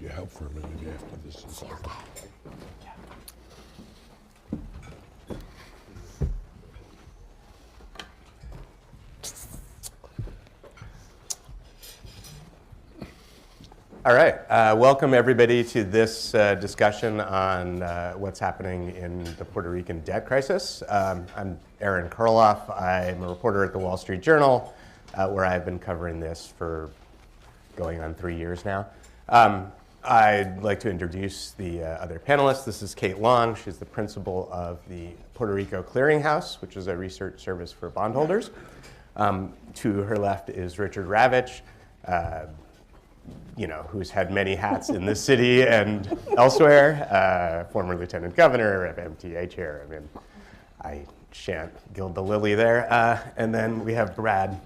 you out for a minute after this is over. All right, welcome everybody to this discussion on what's happening in the Puerto Rican debt crisis. I'm Aaron Karloff. I'm a reporter at the Wall Street Journal, where I've been covering this for going on 3 years now. I'd like to introduce the other panelists. This is Kate Long. She's the principal of the Puerto Rico Clearinghouse, which is a research service for bondholders. To her left is Richard Ravitch, who's had many hats in this city and elsewhere, former lieutenant governor, MTA chair. I mean, I shan't gild the lily there. And then we have Brad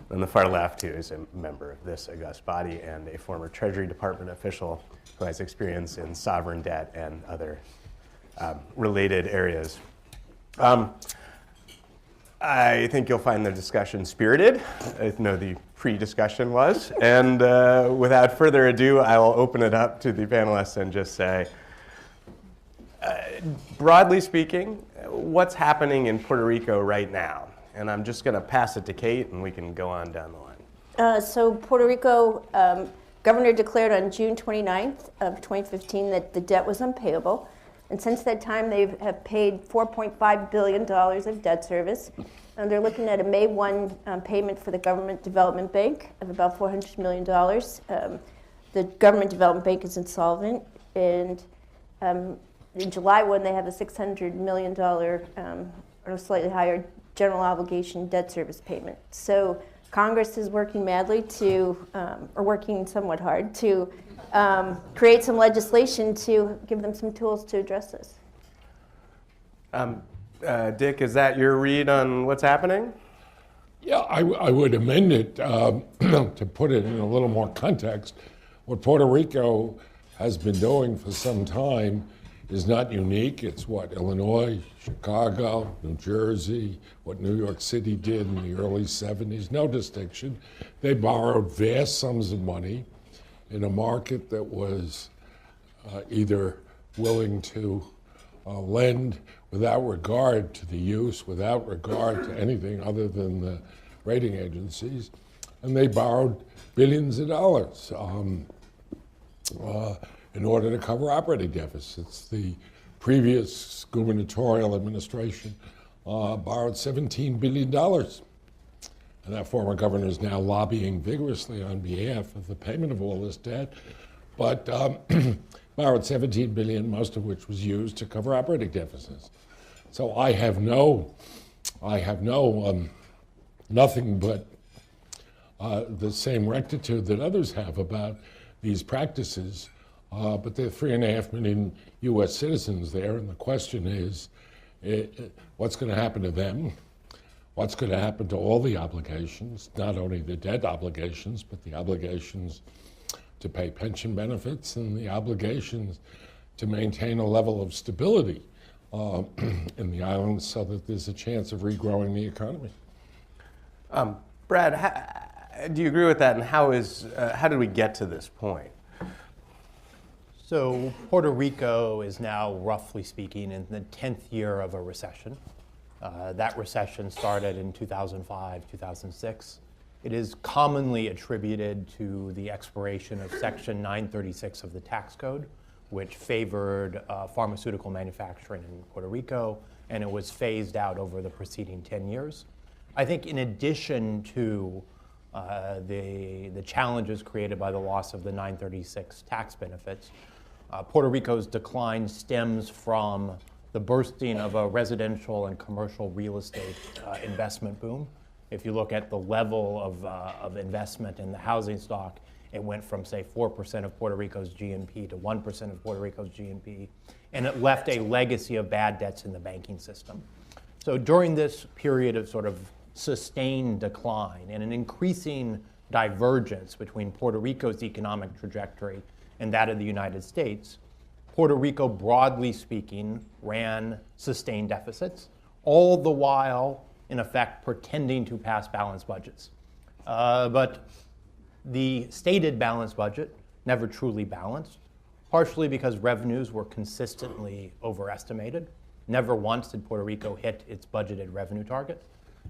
on the far left, who is a member of this august body and a former Treasury Department official who has experience in sovereign debt and other related areas. I think you'll find the discussion spirited. I know the pre-discussion was. And without further ado, I will open it up to the panelists and just say, broadly speaking, what's happening in Puerto Rico right now? And I'm just going to pass it to Kate, and we can go on down the line. So Puerto Rico, governor declared on June 29th of 2015 that the debt was unpayable. And since that time, they have paid $4.5 billion of debt service. And they're looking at a May 1 payment for the Government Development Bank of about $400 million. The Government Development Bank is insolvent. And in July 1, they have a $600 million or slightly higher general obligation debt service payment. So Congress is working madly or working somewhat hard to create some legislation to give them some tools to address this. Dick, is that your read on what's happening? Yeah, I would amend it to put it in a little more context. What Puerto Rico has been doing for some time is not unique. It's what Illinois, Chicago, New Jersey, what New York City did in the early 70s, no distinction. They borrowed vast sums of money in a market that was either willing to lend without regard to the use, without regard to anything other than the rating agencies, and they borrowed billions of dollars in order to cover operating deficits. The previous gubernatorial administration borrowed $17 billion. And that former governor is now lobbying vigorously on behalf of the payment of all this debt, but borrowed $17 billion, most of which was used to cover operating deficits. So I have nothing but the same rectitude that others have about these practices. But there are 3.5 million U.S. citizens there, and the question is, what's going to happen to them? What's going to happen to all the obligations, not only the debt obligations, but the obligations to pay pension benefits and the obligations to maintain a level of stability in the islands so that there's a chance of regrowing the economy? Brad, do you agree with that, and how did we get to this point? So Puerto Rico is now, roughly speaking, in the 10th year of a recession. That recession started in 2005, 2006. It is commonly attributed to the expiration of Section 936 of the tax code, which favored pharmaceutical manufacturing in Puerto Rico, and it was phased out over the preceding 10 years. I think in addition to the challenges created by the loss of the 936 tax benefits, Puerto Rico's decline stems from the bursting of a residential and commercial real estate investment boom. If you look at the level of investment in the housing stock, it went from, say, 4% of Puerto Rico's GNP to 1% of Puerto Rico's GNP, and it left a legacy of bad debts in the banking system. So during this period of sort of sustained decline and an increasing divergence between Puerto Rico's economic trajectory and that of the United States, Puerto Rico, broadly speaking, ran sustained deficits, all the while, in effect, pretending to pass balanced budgets. But the stated balanced budget never truly balanced. partially because revenues were consistently overestimated. Never once did Puerto Rico hit its budgeted revenue target,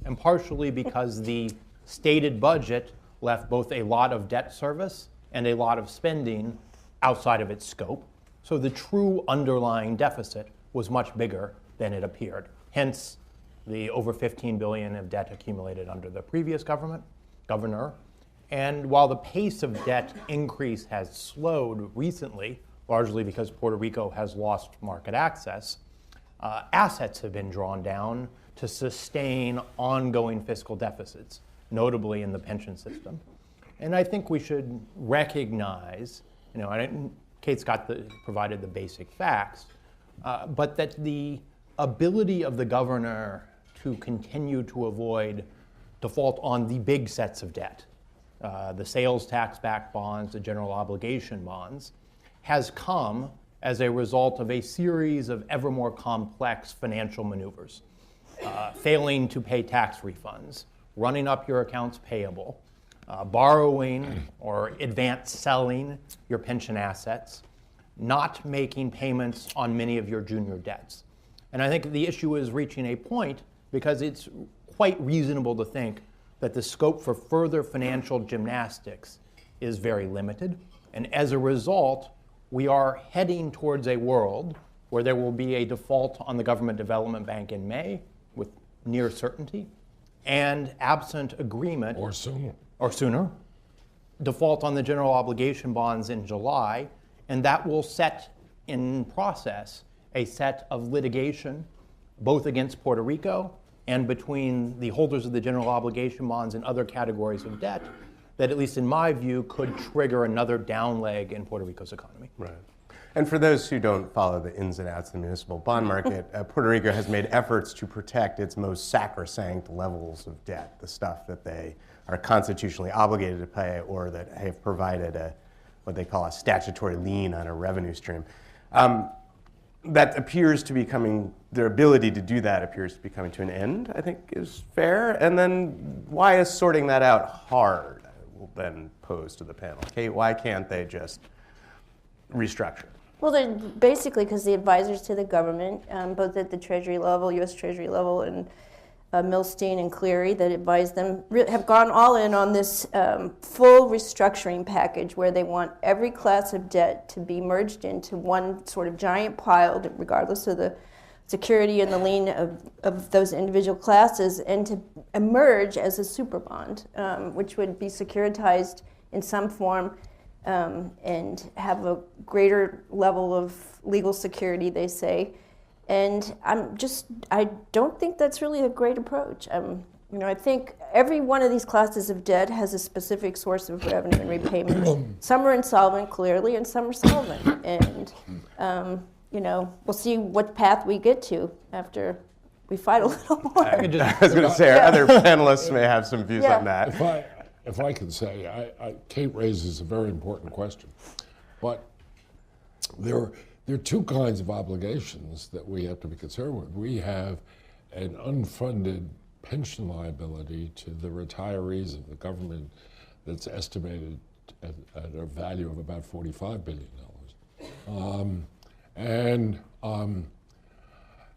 and partially because the stated budget left both a lot of debt service and a lot of spending outside of its scope. So the true underlying deficit was much bigger than it appeared. Hence, the over $15 billion of debt accumulated under the previous governor. And while the pace of debt increase has slowed recently, largely because Puerto Rico has lost market access, assets have been drawn down to sustain ongoing fiscal deficits, notably in the pension system. And I think we should recognize, Kate's provided the basic facts, but that the ability of the governor to continue to avoid default on the big sets of debt, the sales tax-backed bonds, the general obligation bonds, has come as a result of a series of ever more complex financial maneuvers. Failing to pay tax refunds, running up your accounts payable, borrowing or advance selling your pension assets, not making payments on many of your junior debts. And I think the issue is reaching a point because it's quite reasonable to think that the scope for further financial gymnastics is very limited. And as a result, we are heading towards a world where there will be a default on the Government Development Bank in May with near certainty, and absent agreement, Or sooner. default on the general obligation bonds in July, and that will set in process a set of litigation both against Puerto Rico and between the holders of the general obligation bonds and other categories of debt that, at least in my view, could trigger another down leg in Puerto Rico's economy. Right. And for those who don't follow the ins and outs of the municipal bond market, Puerto Rico has made efforts to protect its most sacrosanct levels of debt, the stuff that they are constitutionally obligated to pay or that have provided what they call a statutory lien on a revenue stream. That appears to be their ability to do that appears to be coming to an end, I think is fair. And then why is sorting that out hard? Will then pose to the panel. Kate, why can't they just restructure? Well, they're basically because the advisors to the government, both at the Treasury level, U.S. Treasury level, and Milstein and Cleary that advise them, have gone all in on this full restructuring package where they want every class of debt to be merged into one sort of giant pile, regardless of the security and the lien of those individual classes, and to emerge as a super bond, which would be securitized in some form and have a greater level of legal security, they say. And I don't think that's really a great approach. I think every one of these classes of debt has a specific source of revenue and repayment. Some are insolvent, clearly, and some are solvent. And, we'll see what path we get to after we fight a little more. I was going to say, our other panelists may have some views on that. If I could say, Kate raises a very important question. But there are two kinds of obligations that we have to be concerned with. We have an unfunded pension liability to the retirees of the government that's estimated at a value of about $45 billion.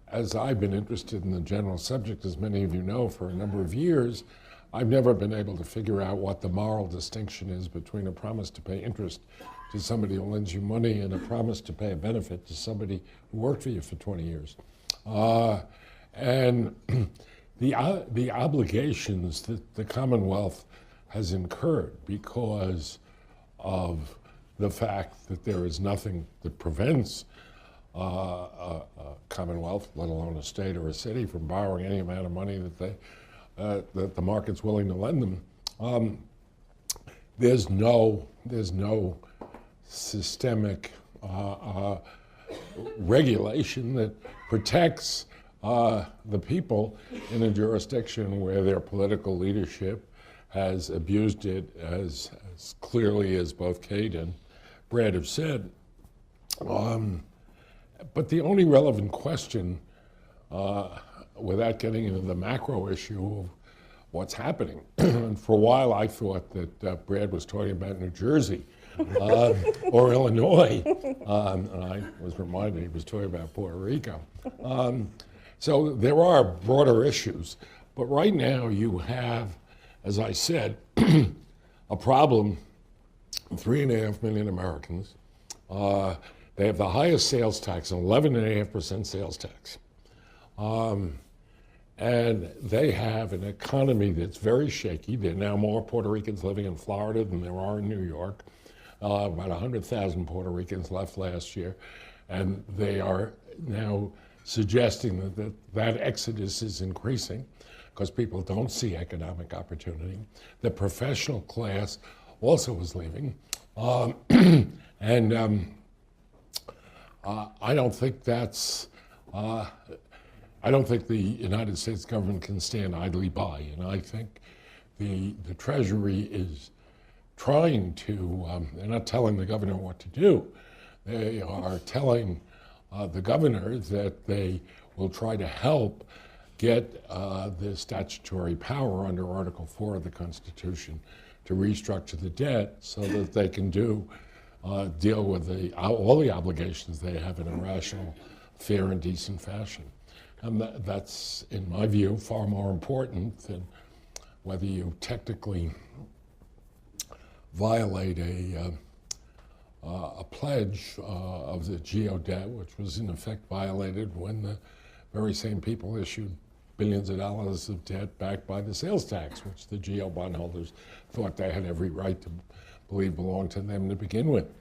As I've been interested in the general subject, as many of you know, for a number of years, I've never been able to figure out what the moral distinction is between a promise to pay interest to somebody who lends you money and a promise to pay a benefit to somebody who worked for you for 20 years. And the obligations that the Commonwealth has incurred because of the fact that there is nothing that prevents a Commonwealth, let alone a state or a city, from borrowing any amount of money that the market's willing to lend them. There's no systemic regulation that protects the people in a jurisdiction where their political leadership has abused it as clearly as both Kate and Brad have said. But the only relevant question, without getting into the macro issue of what's happening. And for a while, I thought that Brad was talking about New Jersey or Illinois, and I was reminded he was talking about Puerto Rico. So there are broader issues, but right now you have, as I said, a problem. 3.5 million Americans. They have the highest sales tax, 11.5% sales tax. And they have an economy that's very shaky. There are now more Puerto Ricans living in Florida than there are in New York. About 100,000 Puerto Ricans left last year. And they are now suggesting that exodus is increasing because people don't see economic opportunity. The professional class also is leaving. I don't think that's, I don't think the United States government can stand idly by. And I think the Treasury is trying to, they're not telling the governor what to do. They are telling the governor that they will try to help get the statutory power under Article 4 of the Constitution to restructure the debt so that they can deal with all the obligations they have in a rational, fair, and decent fashion. And that's, in my view, far more important than whether you technically violate a pledge of the GEO debt, which was in effect violated when the very same people issued billions of dollars of debt backed by the sales tax, which the GEO bondholders thought they had every right to believe belonged to them to begin with.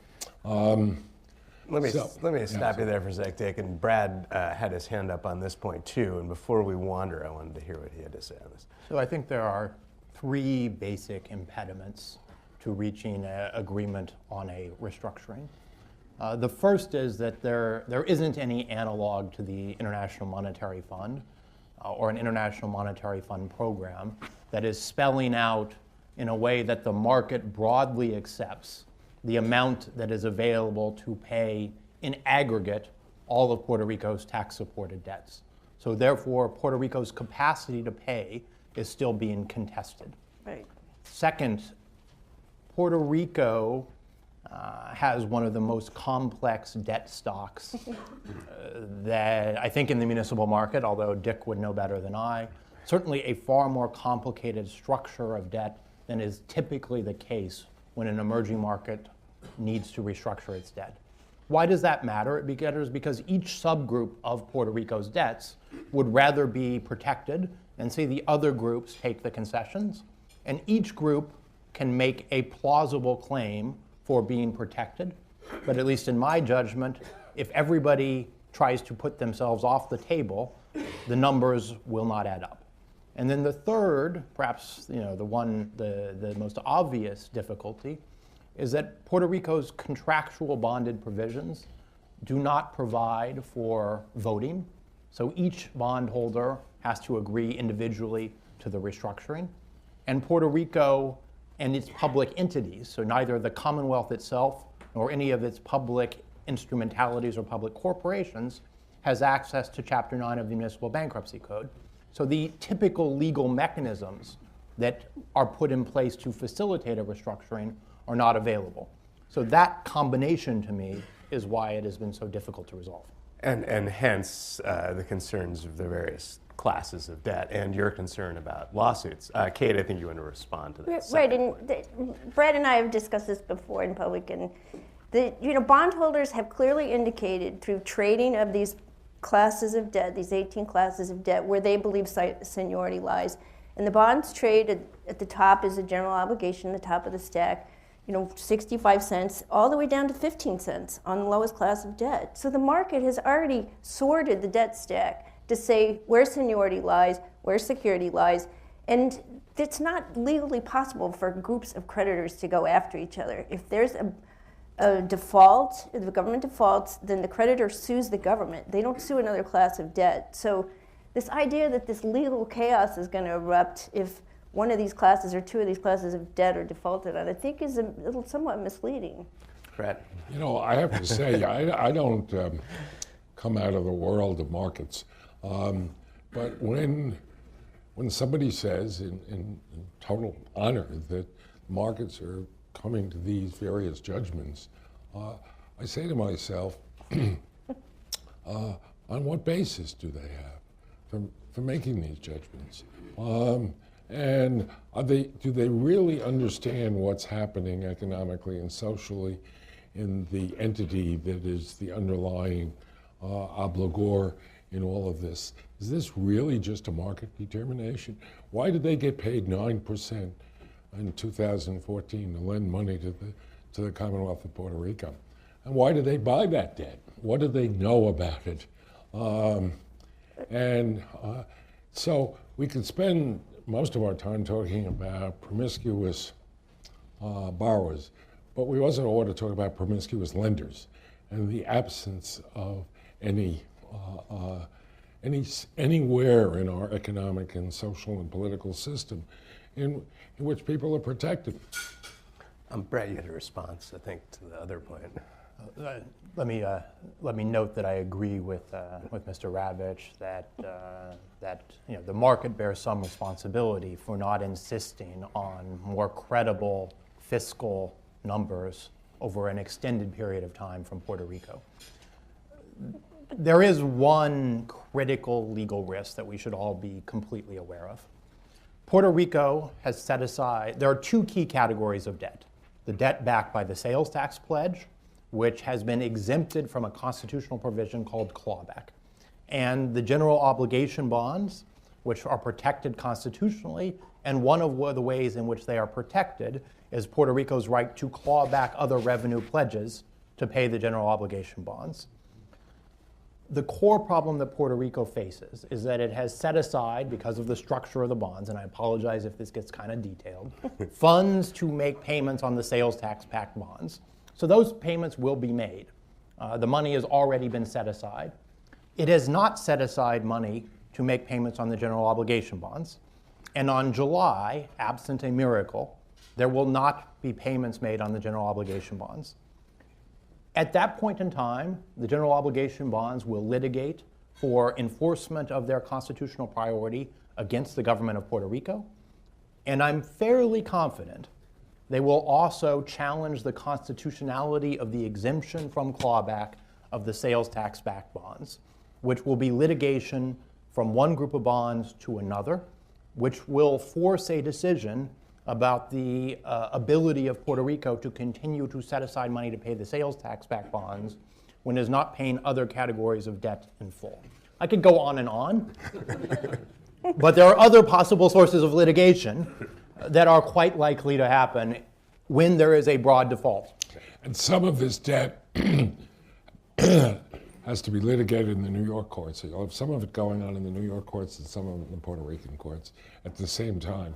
Let me stop you there for a sec, Dick. And Brad had his hand up on this point too. And before we wander, I wanted to hear what he had to say on this. So I think there are three basic impediments to reaching an agreement on a restructuring. The first is that there isn't any analog to the International Monetary Fund or an International Monetary Fund program that is spelling out in a way that the market broadly accepts the amount that is available to pay in aggregate all of Puerto Rico's tax-supported debts. So therefore, Puerto Rico's capacity to pay is still being contested. Right. Second, Puerto Rico has one of the most complex debt stocks that I think in the municipal market, although Dick would know better than I, certainly a far more complicated structure of debt than is typically the case when an emerging market needs to restructure its debt. Why does that matter? It matters because each subgroup of Puerto Rico's debts would rather be protected and see the other groups take the concessions. And each group can make a plausible claim for being protected. But at least in my judgment, if everybody tries to put themselves off the table, the numbers will not add up. And then the third, perhaps the most obvious difficulty, is that Puerto Rico's contractual bonded provisions do not provide for voting. So each bondholder has to agree individually to the restructuring. And Puerto Rico and its public entities, so neither the Commonwealth itself nor any of its public instrumentalities or public corporations, has access to Chapter 9 of the Municipal Bankruptcy Code. So the typical legal mechanisms that are put in place to facilitate a restructuring are not available. So that combination, to me, is why it has been so difficult to resolve. And hence the concerns of the various classes of debt and your concern about lawsuits. Kate, I think you want to respond to that. Right, and Brad and I have discussed this before in public, and bondholders have clearly indicated through trading of these classes of debt, these 18 classes of debt, where they believe seniority lies. And the bonds trade at the top is a general obligation, the top of the stack, 65 cents, all the way down to 15 cents on the lowest class of debt. So the market has already sorted the debt stack to say where seniority lies, where security lies, and it's not legally possible for groups of creditors to go after each other. If there's a default, if the government defaults, then the creditor sues the government. They don't sue another class of debt. So this idea that this legal chaos is going to erupt if one of these classes or two of these classes of debt are defaulted on, I think is somewhat misleading. Brett? I have to say, I don't come out of the world of markets. But when when somebody says in total honor that markets are coming to these various judgments, I say to myself, on what basis do they have for making these judgments? And do they really understand what's happening economically and socially in the entity that is the underlying obligor in all of this? Is this really just a market determination? Why did they get paid 9% in 2014 to lend money to the Commonwealth of Puerto Rico? And why did they buy that debt? What do they know about it? So we could spend most of our time talking about promiscuous borrowers, but we also ought to talk about promiscuous lenders and the absence of anywhere in our economic and social and political system in which people are protected. Brett, you had a response, I think, to the other point. Let me note that I agree with Mr. Ravitch that the market bears some responsibility for not insisting on more credible fiscal numbers over an extended period of time from Puerto Rico. There is one critical legal risk that we should all be completely aware of. Puerto Rico has set aside, there are two key categories of debt. The debt backed by the sales tax pledge, which has been exempted from a constitutional provision called clawback, and the general obligation bonds, which are protected constitutionally, and one of the ways in which they are protected is Puerto Rico's right to claw back other revenue pledges to pay the general obligation bonds. The core problem that Puerto Rico faces is that it has set aside, because of the structure of the bonds, and I apologize if this gets kind of detailed, funds to make payments on the sales tax-backed bonds. So those payments will be made. The money has already been set aside. It has not set aside money to make payments on the general obligation bonds. And on July, absent a miracle, there will not be payments made on the general obligation bonds. At that point in time, the general obligation bonds will litigate for enforcement of their constitutional priority against the government of Puerto Rico. And I'm fairly confident they will also challenge the constitutionality of the exemption from clawback of the sales tax-backed bonds, which will be litigation from one group of bonds to another, which will force a decision about the ability of Puerto Rico to continue to set aside money to pay the sales tax-backed bonds when it is not paying other categories of debt in full. I could go on, but there are other possible sources of litigation that are quite likely to happen when there is a broad default. And some of this debt has to be litigated in the New York courts. So you'll have some of it going on in the New York courts and some of it in the Puerto Rican courts at the same time.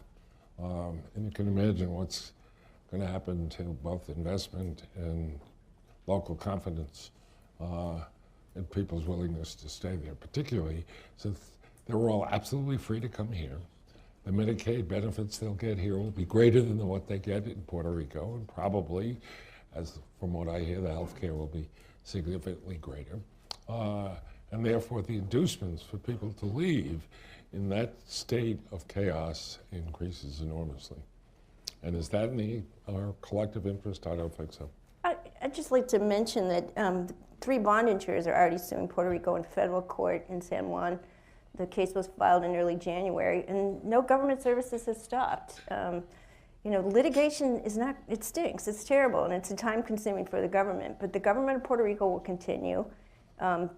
And you can imagine what's going to happen to both investment and local confidence in people's willingness to stay there, particularly since they're all absolutely free to come here. The Medicaid benefits they'll get here will be greater than what they get in Puerto Rico, and probably, as from what I hear, the health care will be significantly greater. And therefore, the inducements for people to leave in that state of chaos increases enormously. And is that in our collective interest? I don't think so. I'd just like to mention that 3 bond insurers are already suing Puerto Rico in federal court in San Juan. The case was filed in early January, and no government services has stopped. Litigation is not, it stinks, it's terrible, and it's time-consuming for the government. But the government of Puerto Rico will continue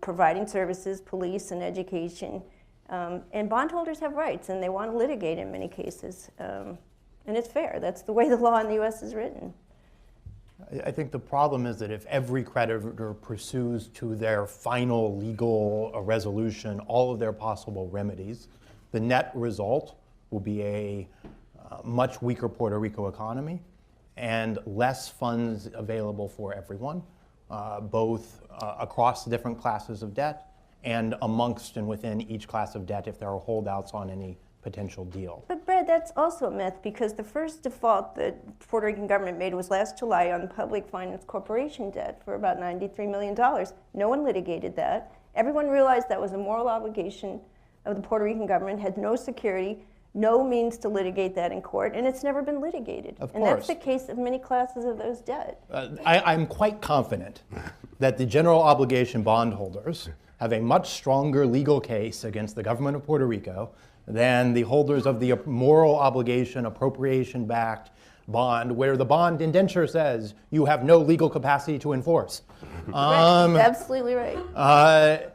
providing services, police, and education. And bondholders have rights, and they want to litigate in many cases. And it's fair. That's the way the law in the U.S. is written. I think the problem is that if every creditor pursues to their final legal resolution all of their possible remedies, the net result will be a much weaker Puerto Rico economy and less funds available for everyone, both across the different classes of debt and amongst and within each class of debt if there are holdouts on any potential deal. But Brad, that's also a myth, because the first default that the Puerto Rican government made was last July on public finance corporation debt for about $93 million. No one litigated that. Everyone realized that was a moral obligation of the Puerto Rican government, had no security no means to litigate that in court, and it's never been litigated. Of And that's course. the case of many classes of those debt. I'm quite confident that the general obligation bondholders have a much stronger legal case against the government of Puerto Rico than the holders of the moral obligation appropriation-backed bond, where the bond indenture says you have no legal capacity to enforce. Right, absolutely right.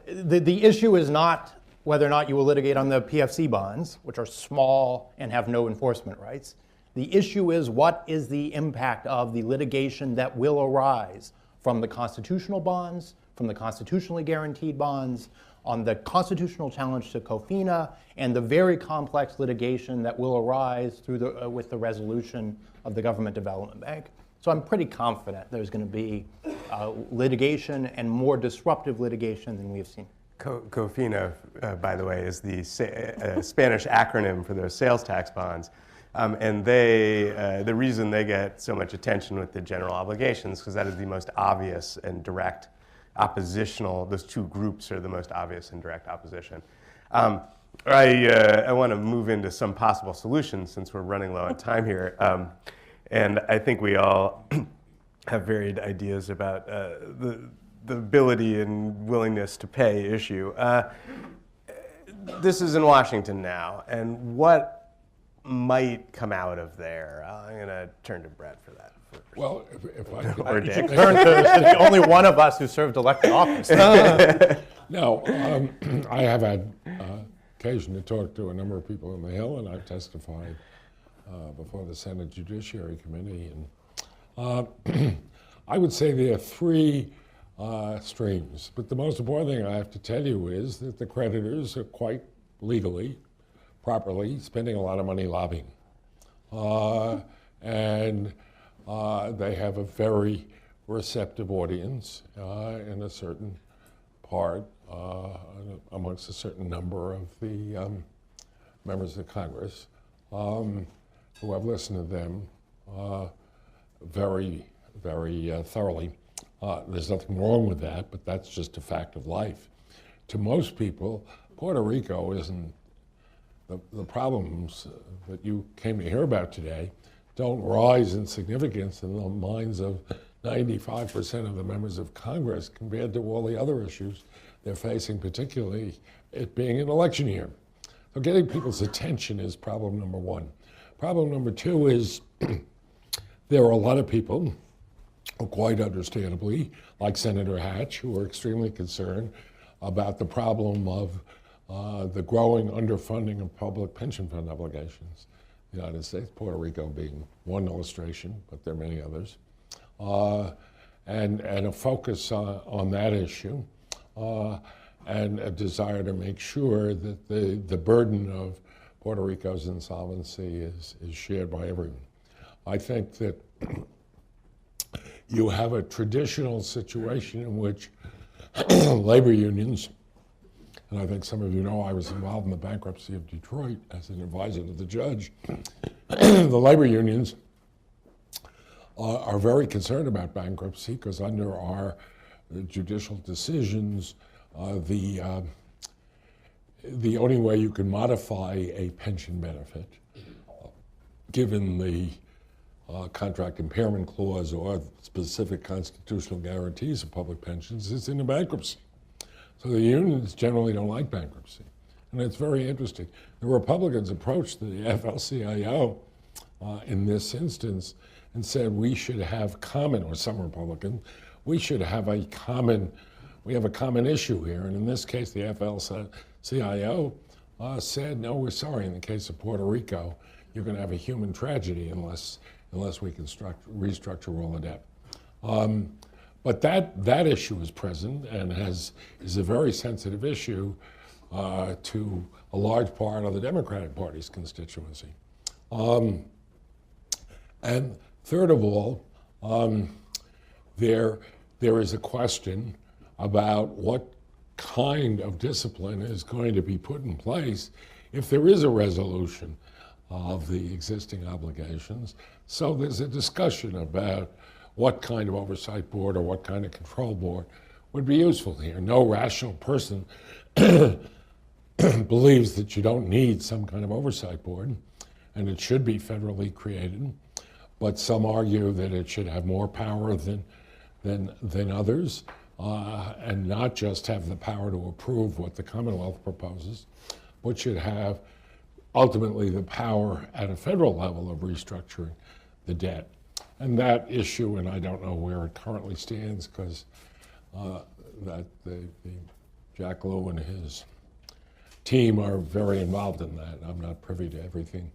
The issue is not whether or not you will litigate on the PFC bonds, which are small and have no enforcement rights. The issue is, what is the impact of the litigation that will arise from the constitutional bonds, from the constitutionally guaranteed bonds, on the constitutional challenge to COFINA, and the very complex litigation that will arise through with the resolution of the Government Development Bank. So I'm pretty confident there's going to be litigation, and more disruptive litigation than we have seen. COFINA, by the way, is the Spanish acronym for those sales tax bonds. And the reason they get so much attention with the general obligations, because that is the most obvious and direct oppositional, those two groups are the most obvious and direct opposition. I want to move into some possible solutions since we're running low on time here. And I think we all have varied ideas about the ability and willingness to pay issue. This is in Washington now, and what might come out of there? I'm going to turn to Brett for that first. Well, if I could, Or Dan. Turn to the only one of us who served elected office. No, I have had occasion to talk to a number of people on the Hill, and I've testified before the Senate Judiciary Committee. And I would say there are three streams. But the most important thing I have to tell you is that the creditors are quite legally, properly spending a lot of money lobbying. And they have a very receptive audience in a certain part, amongst a certain number of the members of Congress who have listened to them very, very thoroughly. There's nothing wrong with that, but that's just a fact of life. To most people, Puerto Rico isn't, the problems that you came to hear about today don't rise in significance in the minds of 95% of the members of Congress compared to all the other issues they're facing, particularly it being an election year. So getting people's attention is problem number one. Problem number two is there are a lot of people who, quite understandably, like Senator Hatch, who are extremely concerned about the problem of the growing underfunding of public pension fund obligations. The United States, Puerto Rico being one illustration, but there are many others. And a focus on that issue, and a desire to make sure that the burden of Puerto Rico's insolvency is shared by everyone. I think that you have a traditional situation in which labor unions, and I think some of you know I was involved in the bankruptcy of Detroit as an advisor to the judge. The labor unions are very concerned about bankruptcy because under our judicial decisions, the only way you can modify a pension benefit, given the contract impairment clause or specific constitutional guarantees of public pensions, is in a bankruptcy. So the unions generally don't like bankruptcy. And it's very interesting. The Republicans approached the AFL-CIO in this instance and said we should have common, or some Republican, we should have a common, we have a common issue here. And in this case, the AFL-CIO said, no, we're sorry, in the case of Puerto Rico, you're going to have a human tragedy unless we can restructure all the debt. But that issue is present and is a very sensitive issue to a large part of the Democratic Party's constituency. And third of all, there is a question about what kind of discipline is going to be put in place if there is a resolution of the existing obligations. So there's a discussion about what kind of oversight board or what kind of control board would be useful here. No rational person believes that you don't need some kind of oversight board, and it should be federally created. But some argue that it should have more power than others, and not just have the power to approve what the Commonwealth proposes, but should have ultimately the power at a federal level of restructuring the debt. And that issue, and I don't know where it currently stands, because Jack Lew and his team are very involved in that. I'm not privy to everything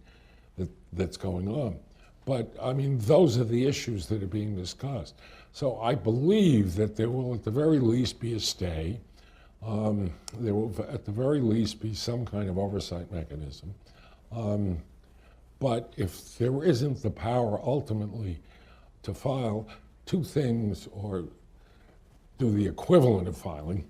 that's going on. But I mean, those are the issues that are being discussed. So I believe that there will at the very least be a stay. There will at the very least be some kind of oversight mechanism. But if there isn't the power ultimately to file two things or do the equivalent of filing,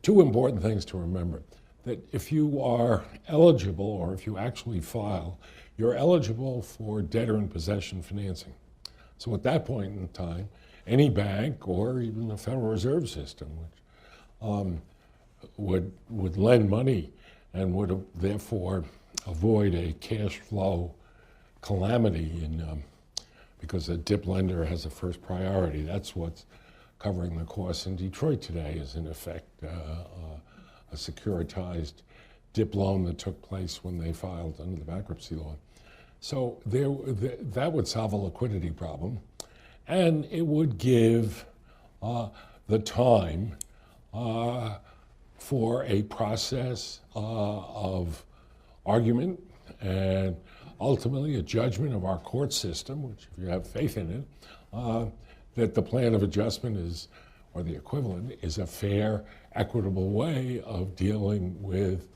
two important things to remember. That if you are eligible, or if you actually file, you're eligible for debtor in possession financing. So at that point in time, any bank or even the Federal Reserve System, which would lend money and would therefore avoid a cash flow calamity because a DIP lender has a first priority. That's what's covering the costs in Detroit today, is in effect a securitized DIP loan that took place when they filed under the bankruptcy law. So that would solve a liquidity problem, and it would give the time for a process of argument and ultimately a judgment of our court system, which, if you have faith in it, that the plan of adjustment is, or the equivalent, is a fair, equitable way of dealing with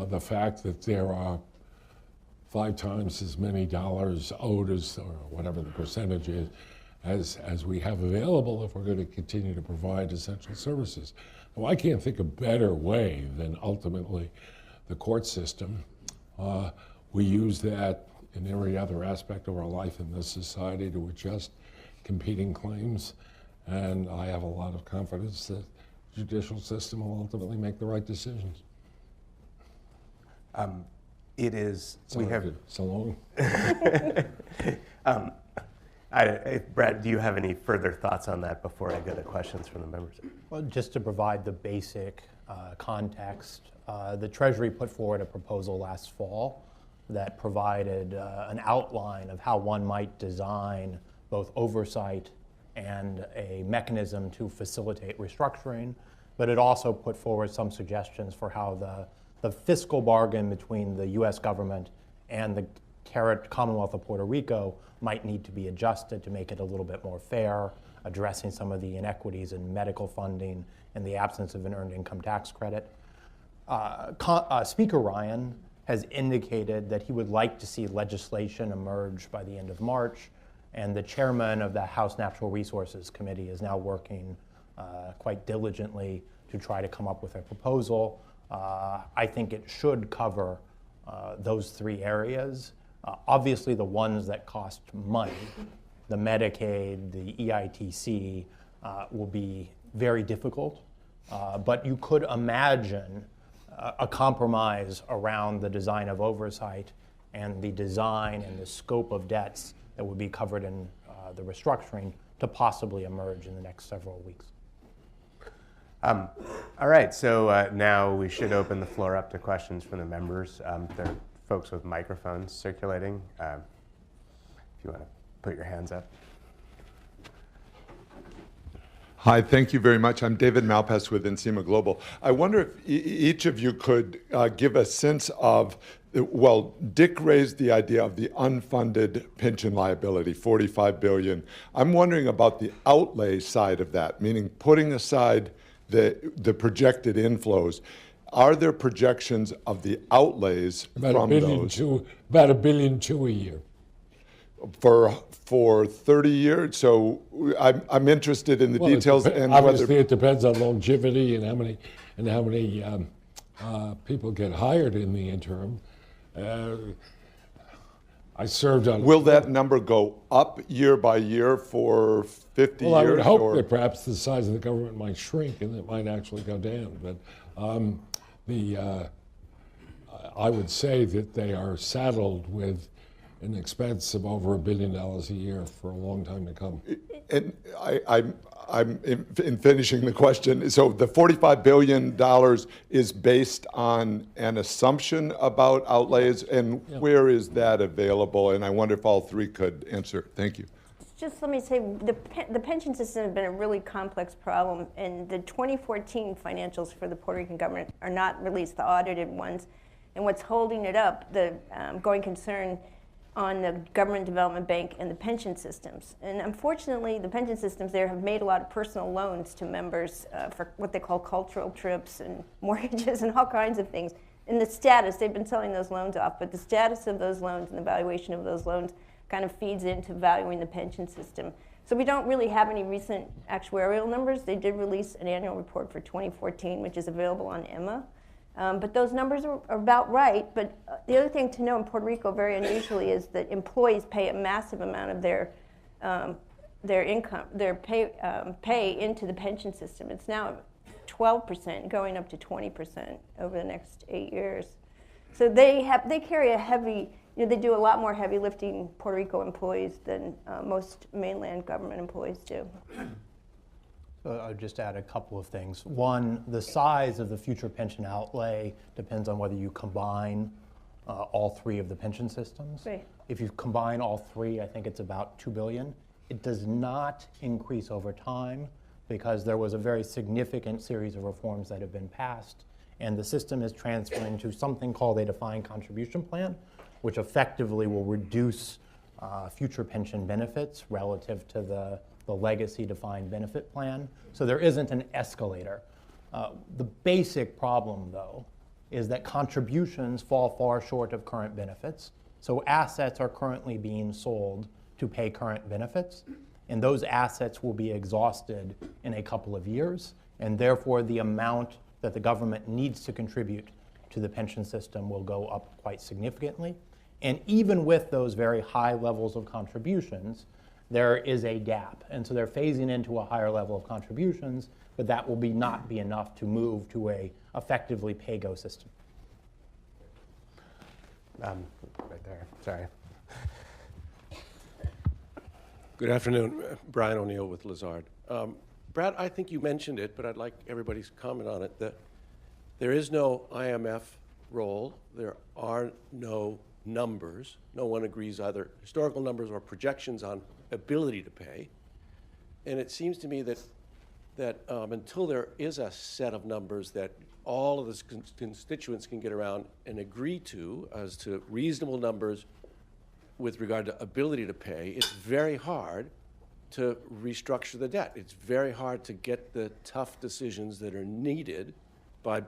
the fact that there are 5 times as many dollars owed as, or whatever the percentage is, as we have available if we're going to continue to provide essential services. Well, I can't think of a better way than ultimately the court system. We use that in every other aspect of our life in this society to adjust competing claims, and I have a lot of confidence that the judicial system will ultimately make the right decisions. It is, we Sorry have, for so long. Brad, do you have any further thoughts on that before I go to questions from the members? Well, just to provide the basic context, the Treasury put forward a proposal last fall that provided an outline of how one might design both oversight and a mechanism to facilitate restructuring, but it also put forward some suggestions for how the fiscal bargain between the US government and the Commonwealth of Puerto Rico might need to be adjusted to make it a little bit more fair, addressing some of the inequities in medical funding and the absence of an earned income tax credit. Speaker Ryan has indicated that he would like to see legislation emerge by the end of March, and the chairman of the House Natural Resources Committee is now working quite diligently to try to come up with a proposal. I think it should cover those 3 areas. Obviously, the ones that cost money, the Medicaid, the EITC, will be very difficult. But you could imagine a compromise around the design of oversight and the design and the scope of debts that would be covered in the restructuring to possibly emerge in the next several weeks. All right, so now we should open the floor up to questions from the members. There are folks with microphones circulating. If you want to put your hands up. Hi, thank you very much. I'm David Malpass with Encima Global. I wonder if each of you could give a sense of, well, Dick raised the idea of the unfunded pension liability, $45 billion. I'm wondering about the outlay side of that, meaning putting aside the projected inflows. Are there projections of the outlays About from those? About $1.2 billion a year. For 30 years? So I'm interested in the details and obviously whether it depends on longevity and how many people get hired in the interim. I served on. Will that number go up year by year for 50 Well, I years? would hope or? that perhaps the size of the government might shrink and it might actually go down. But I would say that they are saddled with an expense of over $1 billion a year for a long time to come. And I'm in finishing the question. So the $45 billion is based on an assumption about outlays, and where is that available? And I wonder if all three could answer. Thank you. Just let me say, the pension system has been a really complex problem, and the 2014 financials for the Puerto Rican government are not released, the audited ones. And what's holding it up, the going concern on the Government Development Bank and the pension systems. And unfortunately, the pension systems there have made a lot of personal loans to members for what they call cultural trips and mortgages and all kinds of things. And the status, they've been selling those loans off, but the status of those loans and the valuation of those loans kind of feeds into valuing the pension system. So we don't really have any recent actuarial numbers. They did release an annual report for 2014, which is available on Emma. But those numbers are about right. But the other thing to know in Puerto Rico, very unusually, is that employees pay a massive amount of their income, their pay into the pension system. It's now 12%, going up to 20% over the next 8 years. So they carry a heavy, they do a lot more heavy lifting Puerto Rico employees than most mainland government employees do. I'll just add a couple of things. One, the size of the future pension outlay depends on whether you combine all three of the pension systems. Right. If you combine all three, I think it's about $2 billion. It does not increase over time because there was a very significant series of reforms that have been passed, and the system is transferring to something called a defined contribution plan, which effectively will reduce future pension benefits relative to the legacy defined benefit plan. So there isn't an escalator. The basic problem, though, is that contributions fall far short of current benefits. So assets are currently being sold to pay current benefits, and those assets will be exhausted in a couple of years, and therefore the amount that the government needs to contribute to the pension system will go up quite significantly. And even with those very high levels of contributions, there is a gap. And so they're phasing into a higher level of contributions, but that will not be enough to move to a effectively pay-go system. Right there, sorry. Good afternoon, Brian O'Neill with Lazard. Brad, I think you mentioned it, but I'd like everybody's comment on it, that there is no IMF role, there are no numbers. No one agrees either historical numbers or projections on ability to pay. And it seems to me that until there is a set of numbers that all of the constituents can get around and agree to as to reasonable numbers with regard to ability to pay, it's very hard to restructure the debt. It's very hard to get the tough decisions that are needed by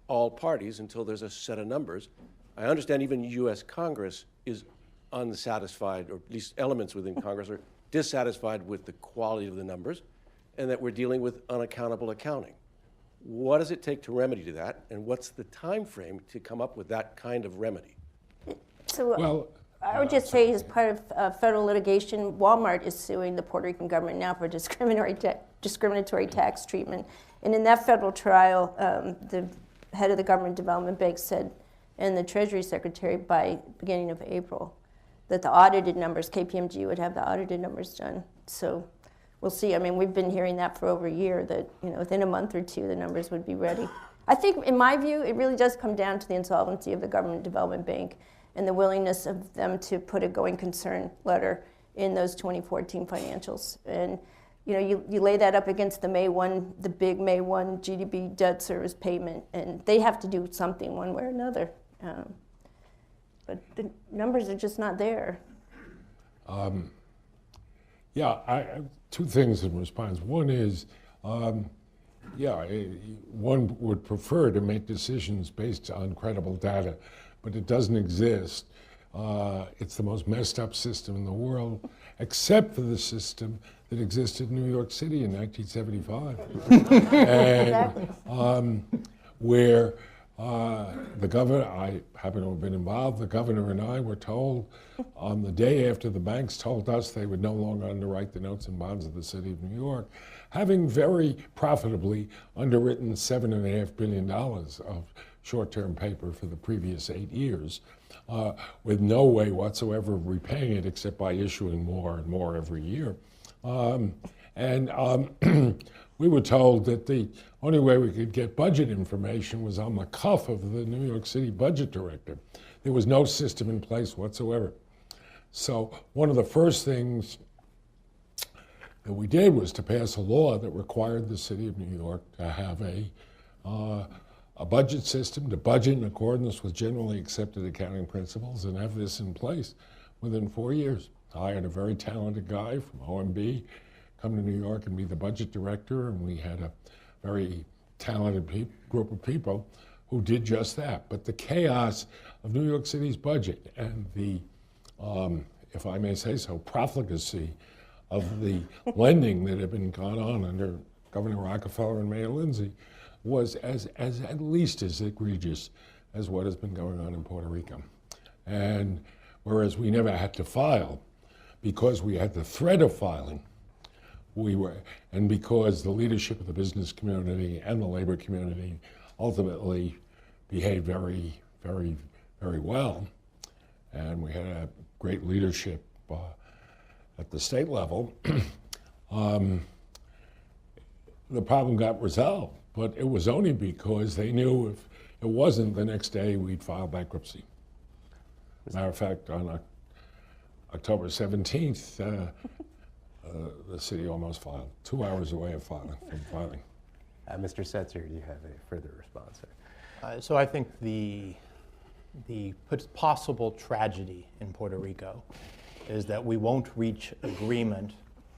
all parties until there's a set of numbers. I understand even U.S. Congress is unsatisfied, or at least elements within Congress are dissatisfied with the quality of the numbers, and that we're dealing with unaccountable accounting. What does it take to remedy to that, and what's the time frame to come up with that kind of remedy? So Well, I would just say, as part of federal litigation, Walmart is suing the Puerto Rican government now for discriminatory tax treatment. And in that federal trial, the head of the Government Development Bank said, and the Treasury Secretary by beginning of April, that the audited numbers, KPMG would have the audited numbers done. So we'll see. I mean, we've been hearing that for over a year, that within a month or two, the numbers would be ready. I think, in my view, it really does come down to the insolvency of the Government Development Bank and the willingness of them to put a going concern letter in those 2014 financials. And you lay that up against the big May 1 GDP debt service payment, and they have to do something one way or another. But the numbers are just not there. Two things in response. One is, one would prefer to make decisions based on credible data, but it doesn't exist. It's the most messed up system in the world, except for the system that existed in New York City in 1975, and where The governor, I happen to have been involved, the governor and I were told on the day after the banks told us they would no longer underwrite the notes and bonds of the city of New York, having very profitably underwritten $7.5 billion of short-term paper for the previous 8 years, with no way whatsoever of repaying it except by issuing more and more every year. We were told that the only way we could get budget information was on the cuff of the New York City budget director. There was no system in place whatsoever. So one of the first things that we did was to pass a law that required the city of New York to have a budget system, to budget in accordance with generally accepted accounting principles, and have this in place within 4 years. I hired a very talented guy from OMB, come to New York and be the budget director, and we had a very talented group of people who did just that. But the chaos of New York City's budget and the, if I may say so, profligacy of the lending that had been gone on under Governor Rockefeller and Mayor Lindsay was as at least as egregious as what has been going on in Puerto Rico. And whereas we never had to file, because we had the threat of filing, and because the leadership of the business community and the labor community ultimately behaved very, very, very well, and we had a great leadership at the state level, the problem got resolved. But it was only because they knew if it wasn't, the next day we'd file bankruptcy. Matter of fact, on October 17th, the city almost filed, 2 hours away from filing. Mr. Setzer, do you have a further response? So I think the possible tragedy in Puerto Rico is that we won't reach agreement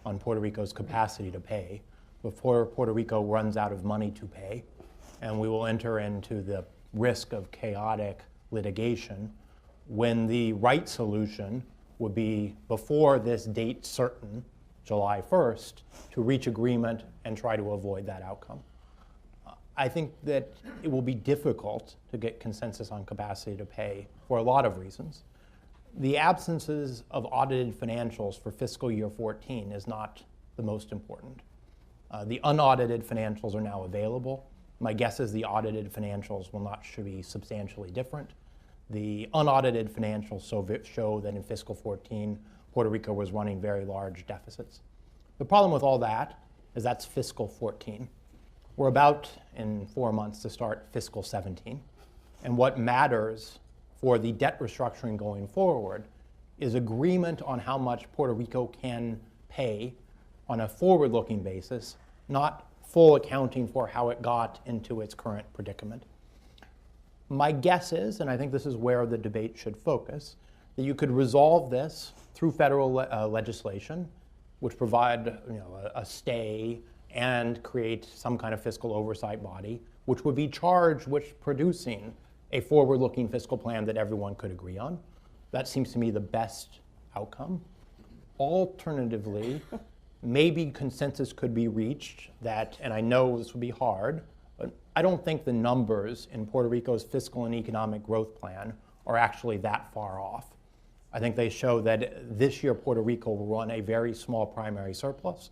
on Puerto Rico's capacity to pay before Puerto Rico runs out of money to pay, and we will enter into the risk of chaotic litigation when the right solution would be before this date certain, July 1st, to reach agreement and try to avoid that outcome. I think that it will be difficult to get consensus on capacity to pay for a lot of reasons. The absences of audited financials for fiscal year 14 is not the most important. The unaudited financials are now available. My guess is the audited financials should be substantially different. The unaudited financials show that in fiscal 14, Puerto Rico was running very large deficits. The problem with all that is that's fiscal 14. We're about, in 4 months, to start fiscal 17. And what matters for the debt restructuring going forward is agreement on how much Puerto Rico can pay on a forward-looking basis, not full accounting for how it got into its current predicament. My guess is, and I think this is where the debate should focus, that you could resolve this through federal legislation, which provide a stay and create some kind of fiscal oversight body, which would be charged with producing a forward-looking fiscal plan that everyone could agree on. That seems to me the best outcome. Alternatively, maybe consensus could be reached that, and I know this would be hard, but I don't think the numbers in Puerto Rico's fiscal and economic growth plan are actually that far off. I think they show that this year Puerto Rico will run a very small primary surplus,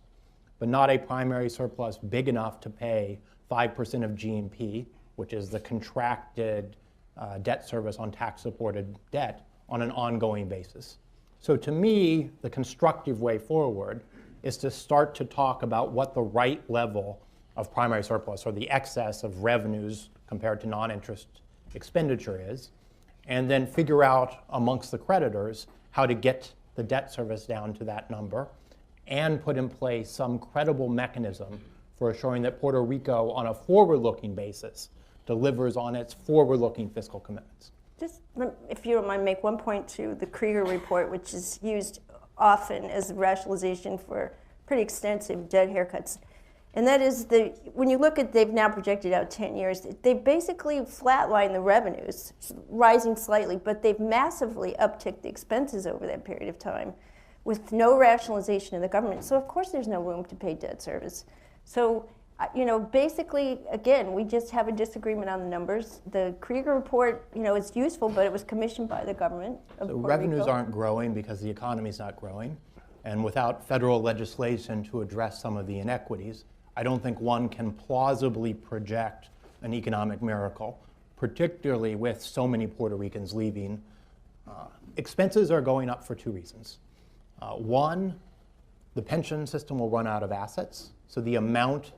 but not a primary surplus big enough to pay 5% of GNP, which is the contracted debt service on tax-supported debt, on an ongoing basis. So to me, the constructive way forward is to start to talk about what the right level of primary surplus, or the excess of revenues compared to non-interest expenditure is, and then figure out amongst the creditors how to get the debt service down to that number, and put in place some credible mechanism for assuring that Puerto Rico, on a forward-looking basis, delivers on its forward-looking fiscal commitments. Just, if you don't mind, make one point to the Krieger report, which is used often as a rationalization for pretty extensive debt haircuts. And that is, when you look at, they've now projected out 10 years, they basically flatline the revenues, rising slightly, but they've massively upticked the expenses over that period of time with no rationalization of the government. So of course there's no room to pay debt service. So Basically, again, we just have a disagreement on the numbers. The Krieger report, is useful, but it was commissioned by the government of So Puerto revenues Rico. aren't growing because the economy is not growing. And without federal legislation to address some of the inequities, I don't think one can plausibly project an economic miracle, particularly with so many Puerto Ricans leaving. Expenses are going up for two reasons. One, the pension system will run out of assets, so the amount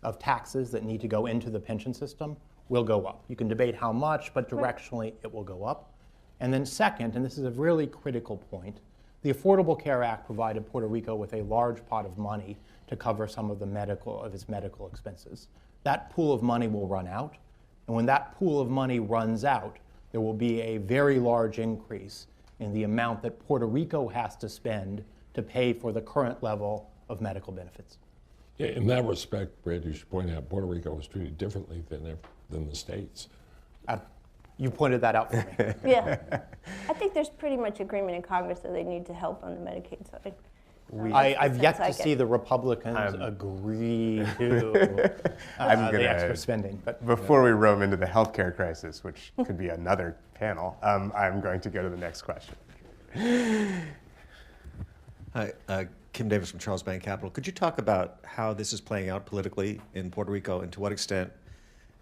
of taxes that need to go into the pension system will go up. You can debate how much, but directionally it will go up. And then second, and this is a really critical point, the Affordable Care Act provided Puerto Rico with a large pot of money to cover some of its medical expenses. That pool of money will run out, and when that pool of money runs out, there will be a very large increase in the amount that Puerto Rico has to spend to pay for the current level of medical benefits. Yeah, in that respect, Brad, you should point out Puerto Rico was treated differently than the states. You pointed that out for me. Yeah. I think there's pretty much agreement in Congress that they need to help on the Medicaid side. I've yet to see the Republicans agree to the extra spending. But Before we roam into the healthcare crisis, which could be another panel, I'm going to go to the next question. Hi, Kim Davis from Charles Bank Capital. Could you talk about how this is playing out politically in Puerto Rico, and to what extent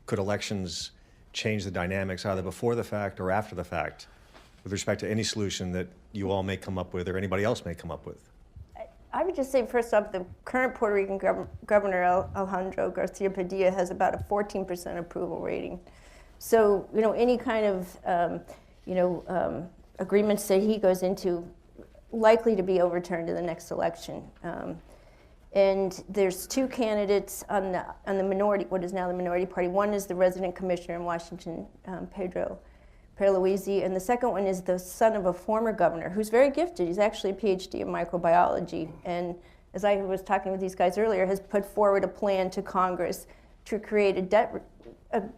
could elections change the dynamics either before the fact or after the fact with respect to any solution that you all may come up with or anybody else may come up with? I would just say, first off, the current Puerto Rican Governor Alejandro Garcia Padilla has about a 14% approval rating. So, any kind of, agreements that he goes into likely to be overturned in the next election. And there's two candidates on the minority, what is now the minority party. One is the resident commissioner in Washington, Pedro Pierluisi, and the second one is the son of a former governor who's very gifted. He's actually a PhD in microbiology, and as I was talking with these guys earlier, has put forward a plan to Congress to create a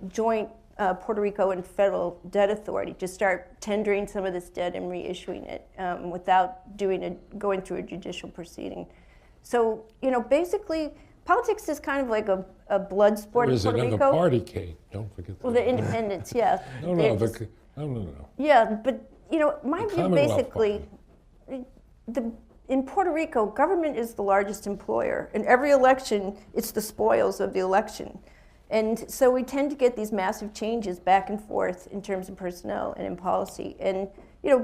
joint Puerto Rico and federal debt authority to start tendering some of this debt and reissuing it without going through a judicial proceeding. So, basically, politics is kind of like a blood sport in There's Puerto another Rico. party, Kate. Don't forget that. Well, the independents, yeah. No. Yeah, but my The view Commonwealth basically, in Puerto Rico, government is the largest employer. In every election, it's the spoils of the election. And so we tend to get these massive changes back and forth in terms of personnel and in policy. And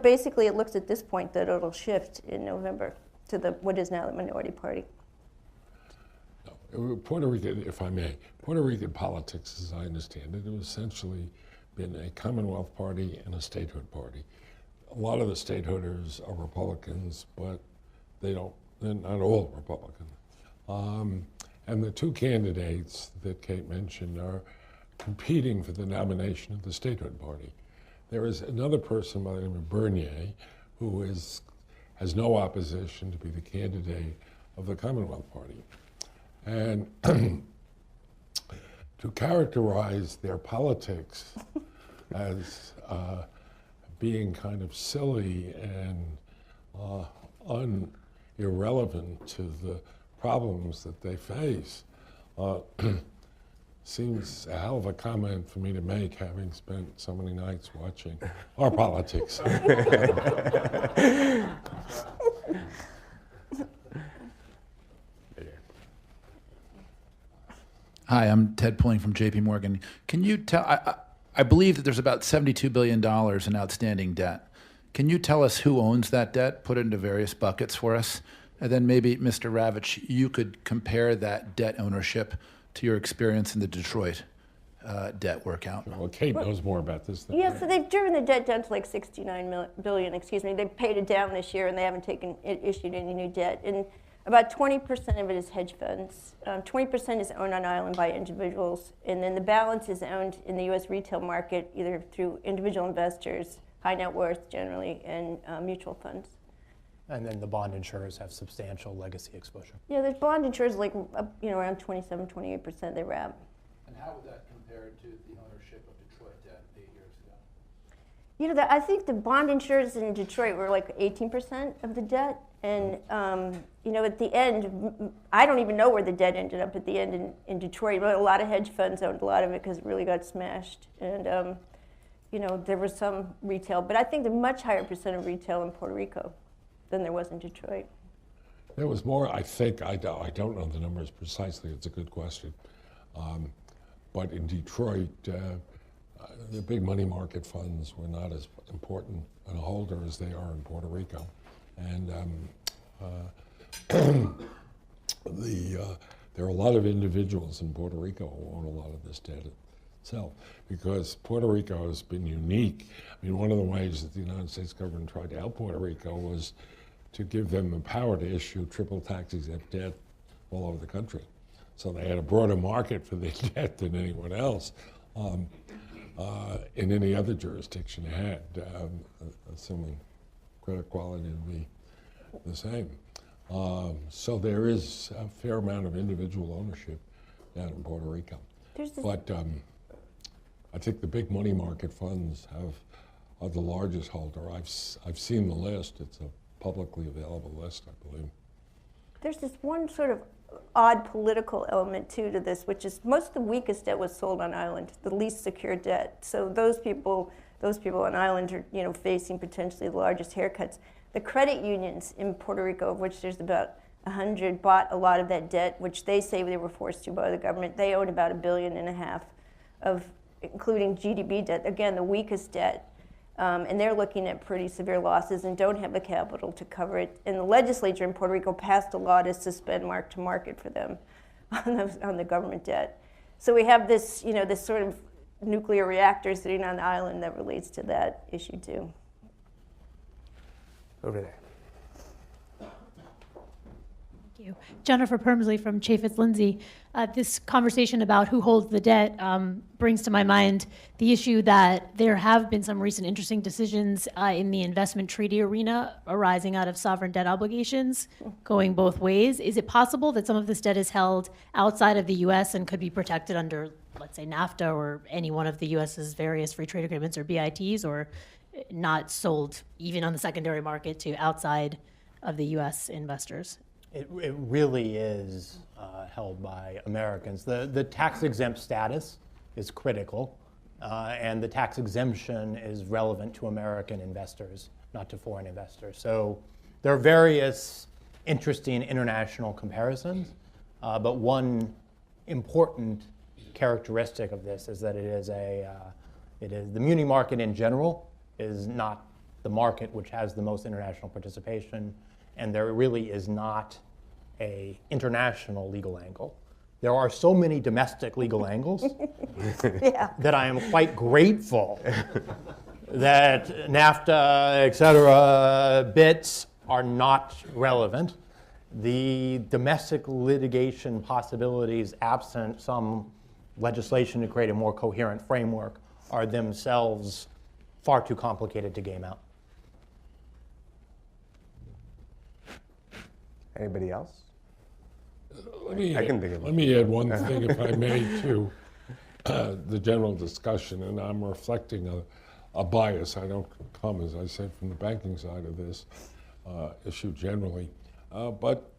basically it looks at this point that it'll shift in November to what is now the minority party. Puerto Rican, if I may, Puerto Rican politics, as I understand it, has essentially been a Commonwealth party and a statehood party. A lot of the statehooders are Republicans, but they're not all Republican. And the two candidates that Kate mentioned are competing for the nomination of the statehood party. There is another person by the name of Bernier who has no opposition to be the candidate of the Commonwealth Party. And to characterize their politics as being kind of silly and irrelevant to the problems that they face seems a hell of a comment for me to make, having spent so many nights watching our politics. Hi, I'm Ted Pulling from JP Morgan. Can you tell, I believe that there's about $72 billion in outstanding debt. Can you tell us who owns that debt, put it into various buckets for us? And then maybe, Mr. Ravitch, you could compare that debt ownership to your experience in the Detroit debt workout. Well, Kate knows more about this than Yeah, so they've driven the debt down to like 69 billion, They've paid it down this year and they haven't issued any new debt. And about 20% of it is hedge funds. 20% is owned on island by individuals. And then the balance is owned in the U.S. retail market, either through individual investors, high net worth generally, and mutual funds. And then the bond insurers have substantial legacy exposure. Yeah, there's bond insurers like, around 27, 28% they wrap. And how would that compare to the ownership of Detroit debt 8 years ago? I think the bond insurers in Detroit were like 18% of the debt, And at the end, I don't even know where the debt ended up at the end in Detroit. But a lot of hedge funds owned a lot of it because it really got smashed. And there was some retail, but I think the much higher percent of retail in Puerto Rico than there was in Detroit. There was more, I think, I don't know the numbers precisely, it's a good question. But in Detroit, the big money market funds were not as important a holder as they are in Puerto Rico. And there are a lot of individuals in Puerto Rico who own a lot of this debt itself, because Puerto Rico has been unique. I mean, one of the ways that the United States government tried to help Puerto Rico was to give them the power to issue triple tax exempt debt all over the country. So they had a broader market for their debt than anyone else in any other jurisdiction had, assuming credit quality to be the same. So there is a fair amount of individual ownership down in Puerto Rico. But I think the big money market funds are the largest holder. I've seen the list. It's a publicly available list, I believe. There's this one sort of odd political element too to this, which is most of the weakest debt was sold on island, the least secure debt. So those people on island are facing potentially the largest haircuts. The credit unions in Puerto Rico, of which there's about 100, bought a lot of that debt, which they say they were forced to by the government. They own about $1.5 billion of, including GDP debt, again, the weakest debt. And they're looking at pretty severe losses and don't have the capital to cover it. And the legislature in Puerto Rico passed a law to suspend mark-to-market for them on the government debt. So we have this, this sort of nuclear reactor sitting on the island that relates to that issue too. Over there. Thank you. Jennifer Permsley from Chaffetz Lindsay. This conversation about who holds the debt brings to my mind the issue that there have been some recent interesting decisions in the investment treaty arena arising out of sovereign debt obligations going both ways. Is it possible that some of this debt is held outside of the U.S. and could be protected under, let's say, NAFTA or any one of the U.S.'s various free trade agreements or BITs, or not sold even on the secondary market to outside of the U.S. investors? It really is held by Americans. The tax-exempt status is critical, and the tax exemption is relevant to American investors, not to foreign investors. So there are various interesting international comparisons, but one important characteristic of this is that it is the muni market in general is not the market which has the most international participation, and there really is not a international legal angle. There are so many domestic legal angles that I am quite grateful that NAFTA, et cetera, bits are not relevant. The domestic litigation possibilities, absent some legislation to create a more coherent framework, are themselves far too complicated to game out. Anybody else? Let me I can think of let me add one thing, if I may, to the general discussion, and I'm reflecting a bias. I don't come, as I said, from the banking side of this issue generally. But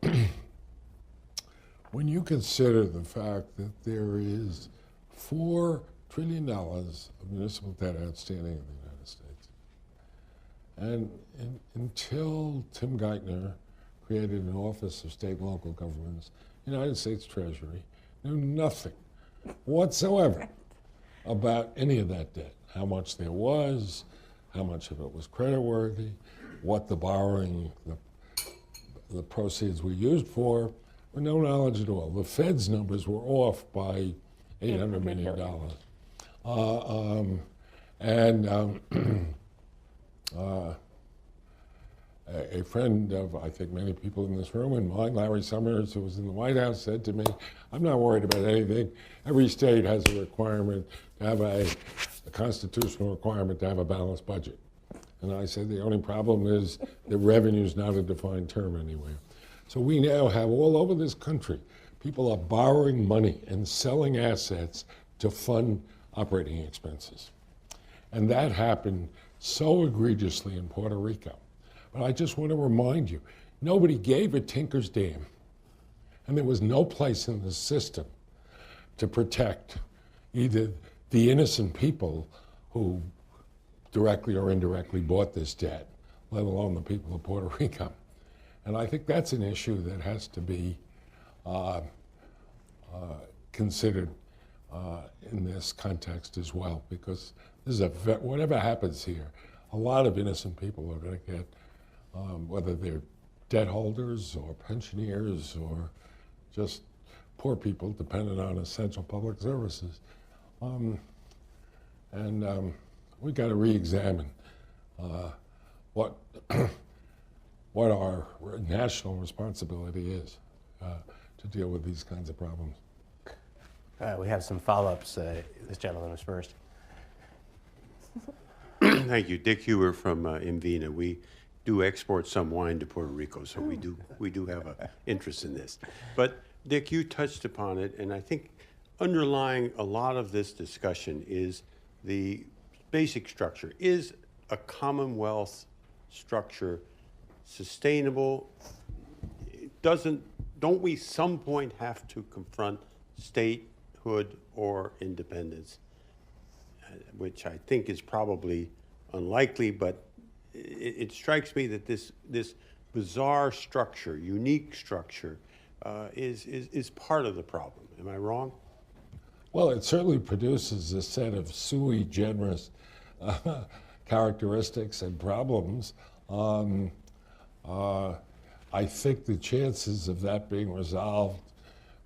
when you consider the fact that there is $4 trillion of municipal debt outstanding in the United States, and until Tim Geithner created an Office of State and Local Governments, United States Treasury knew nothing whatsoever about any of that debt, how much there was, how much of it was creditworthy, what the borrowing, the proceeds were used for, with no knowledge at all. The Fed's numbers were off by $800 million. A friend of, I think, many people in this room and mine, Larry Summers, who was in the White House, said to me, I'm not worried about anything. Every state has a requirement to have a constitutional requirement to have a balanced budget. And I said, the only problem is the revenue's not a defined term anywhere. So we now have all over this country, people are borrowing money and selling assets to fund operating expenses. And that happened so egregiously in Puerto Rico. But I just want to remind you, nobody gave a tinker's damn. And there was no place in the system to protect either the innocent people who directly or indirectly bought this debt, let alone the people of Puerto Rico. And I think that's an issue that has to be considered in this context as well, because this is whatever happens here, a lot of innocent people are going to get, whether they're debt holders or pensioners or just poor people dependent on essential public services. We got to re-examine what what our national responsibility is to deal with these kinds of problems. We have some follow-ups. This gentleman was first. Thank you. Dick Huber from Invina. We do export some wine to Puerto Rico, so we do have an interest in this. But Dick, you touched upon it, and I think underlying a lot of this discussion is the basic structure. Is a Commonwealth structure sustainable? Don't we some point have to confront statehood or independence, which I think is probably unlikely, but it strikes me that this bizarre structure, unique structure, is part of the problem. Am I wrong? Well, it certainly produces a set of sui generis characteristics and problems. I think the chances of that being resolved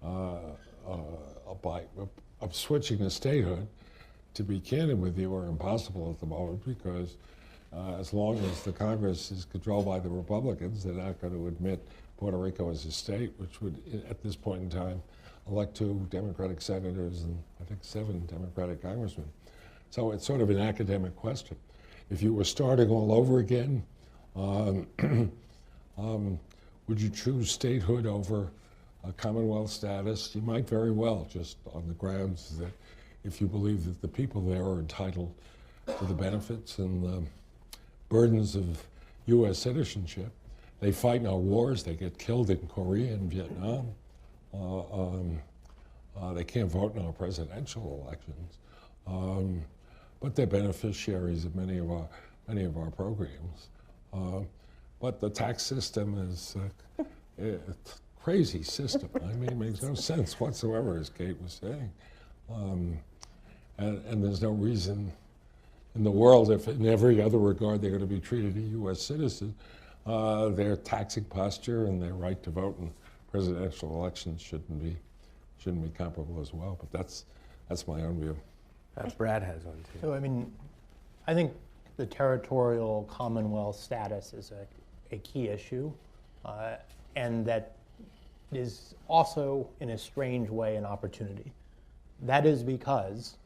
of switching to statehood, to be candid with you, are impossible at the moment, because as long as the Congress is controlled by the Republicans, they're not going to admit Puerto Rico as a state, which would, at this point in time, elect 2 Democratic senators and I think 7 Democratic congressmen. So it's sort of an academic question. If you were starting all over again, would you choose statehood over a Commonwealth status? You might very well, just on the grounds that if you believe that the people there are entitled to the benefits and the burdens of U.S. citizenship. They fight in our wars. They get killed in Korea and Vietnam. They can't vote in our presidential elections, but they're beneficiaries of many of our programs. But the tax system is a crazy system. I mean, it makes no sense whatsoever, as Kate was saying. And there's no reason in the world, if in every other regard they're going to be treated as U.S. citizens, their taxing posture and their right to vote in presidential elections shouldn't be comparable as well. But that's my own view. Brad has one too. So, I mean, I think the territorial Commonwealth status is a key issue, and that is also, in a strange way, an opportunity. That is because,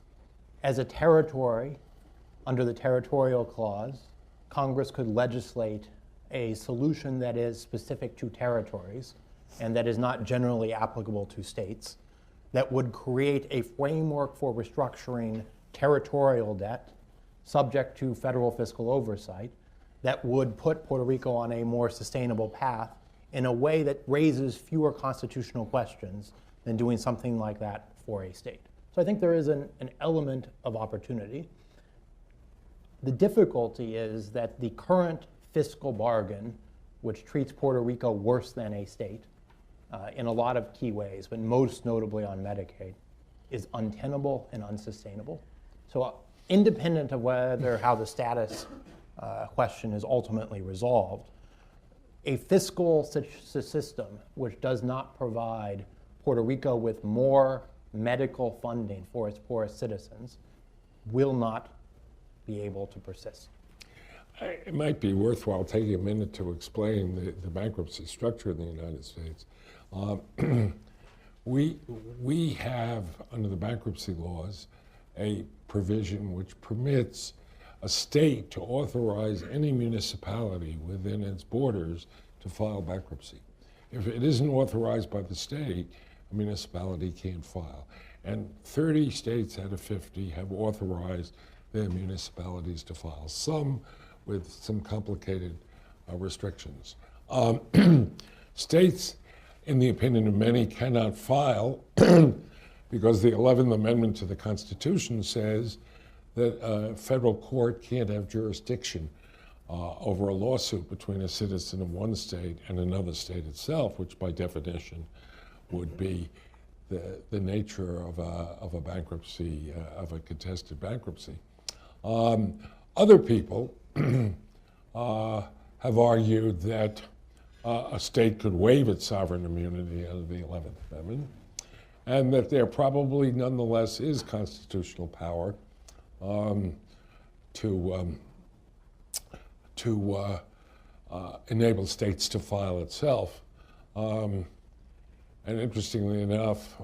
as a territory, under the territorial clause, Congress could legislate a solution that is specific to territories and that is not generally applicable to states, that would create a framework for restructuring territorial debt subject to federal fiscal oversight, that would put Puerto Rico on a more sustainable path in a way that raises fewer constitutional questions than doing something like that for a state. So I think there is an element of opportunity. The difficulty is that the current fiscal bargain, which treats Puerto Rico worse than a state in a lot of key ways, but most notably on Medicaid, is untenable and unsustainable. So independent of how the status question is ultimately resolved, a fiscal system which does not provide Puerto Rico with more medical funding for its poorest citizens will not be able to persist. It might be worthwhile taking a minute to explain the bankruptcy structure in the United States. We have, under the bankruptcy laws, a provision which permits a state to authorize any municipality within its borders to file bankruptcy. If it isn't authorized by the state, a municipality can't file. And 30 states out of 50 have authorized their municipalities to file, some with some complicated restrictions. States, in the opinion of many, cannot file because the 11th Amendment to the Constitution says that a federal court can't have jurisdiction over a lawsuit between a citizen of one state and another state itself, which by definition would be the nature of a bankruptcy, of a contested bankruptcy. Other people have argued that a state could waive its sovereign immunity under the 11th Amendment, and that there probably nonetheless is constitutional power to enable states to file itself. And interestingly enough,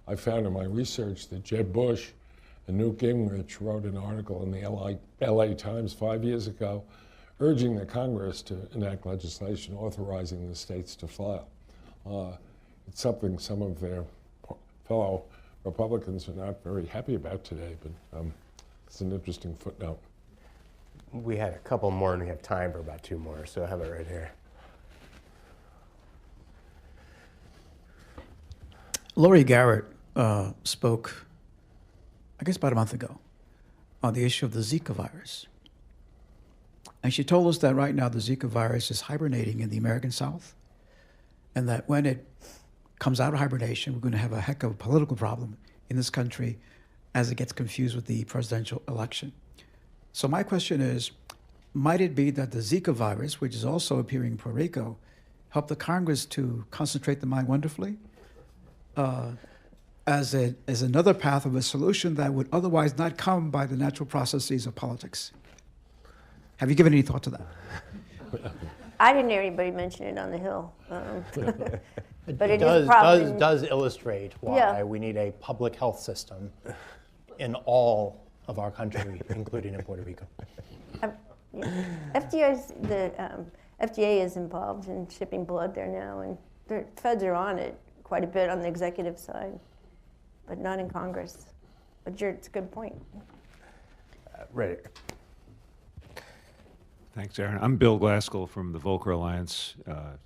I found in my research that Jeb Bush and Newt Gingrich wrote an article in the LA Times 5 years ago urging the Congress to enact legislation authorizing the states to file. It's something some of their fellow Republicans are not very happy about today, but it's an interesting footnote. We had a couple more, and we have time for about 2 more, so I have it right here. Lori Garrett spoke, I guess about a month ago, on the issue of the Zika virus. And she told us that right now the Zika virus is hibernating in the American South, and that when it comes out of hibernation, we're going to have a heck of a political problem in this country as it gets confused with the presidential election. So my question is, might it be that the Zika virus, which is also appearing in Puerto Rico, helped the Congress to concentrate the mind wonderfully as another path of a solution that would otherwise not come by the natural processes of politics? Have you given any thought to that? I didn't hear anybody mention it on the Hill. But it does, is a problem. does illustrate why Yeah. we need a public health system in all of our country, including in Puerto Rico. FDA is involved in shipping blood there now, and the feds are on it quite a bit on the executive side, but not in Congress. But it's a good point. Right. Thanks, Aaron. I'm Bill Glaskell from the Volcker Alliance and